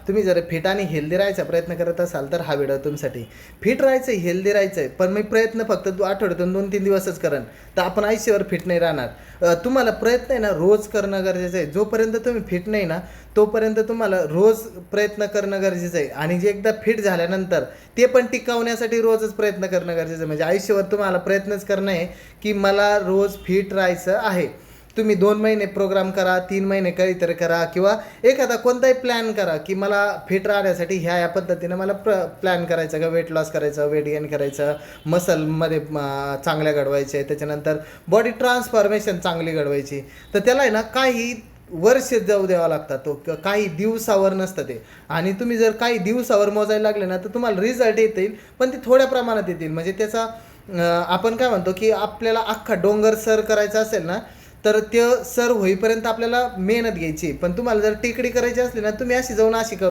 तुम्ही जर फिट आणि हेल्दी राहायचा प्रयत्न करत असाल तर हा व्हिडिओ तुमच्यासाठी. फिट राहायचं आहे, हेल्दी राहायचं आहे, पण मी प्रयत्न फक्त आठवड्यातून 2-3 दिवसच करेन तर आपण आयुष्यभर फिट नाही राहणार. तुम्हाला प्रयत्न आहे ना रोज करणं गरजेचं आहे. जोपर्यंत तुम्ही फिट नाही ना तोपर्यंत तुम्हाला रोज प्रयत्न करणं गरजेचं आहे. आणि जे एकदा फिट झाल्यानंतर ते पण टिकवण्यासाठी रोजच प्रयत्न करणं गरजेचं आहे. म्हणजे आयुष्यभर तुम्हाला प्रयत्नच करणं आहे की मला रोज फिट राहायचं आहे. तुम्ही 2 महिने प्रोग्राम करा, 3 महिने काहीतरी करा किंवा एखादा कोणताही प्लॅन करा की मला फिट राहण्यासाठी ह्या पद्धतीनं मला प्लॅन करायचं का, वेट लॉस करायचं, वेट गेन करायचं, मसलमध्ये चांगल्या घडवायचे, त्याच्यानंतर बॉडी ट्रान्सफॉर्मेशन चांगली घडवायची. तर त्याला आहे ना काही वर्ष जाऊ द्यावा लागतात, तो काही दिवसावर नसतं ते. आणि तुम्ही जर काही दिवसावर मोजायला लागले ना तर तुम्हाला रिझल्ट येतील, पण ते थोड्या प्रमाणात येतील. म्हणजे त्याचा आपण काय म्हणतो की आपल्याला अख्खा डोंगर सर करायचा असेल ना तर ते सर होईपर्यंत आपल्याला मेहनत घ्यायची. पण तुम्हाला जर टेकडी करायची असली ना तुम्ही अशी जाऊन अशी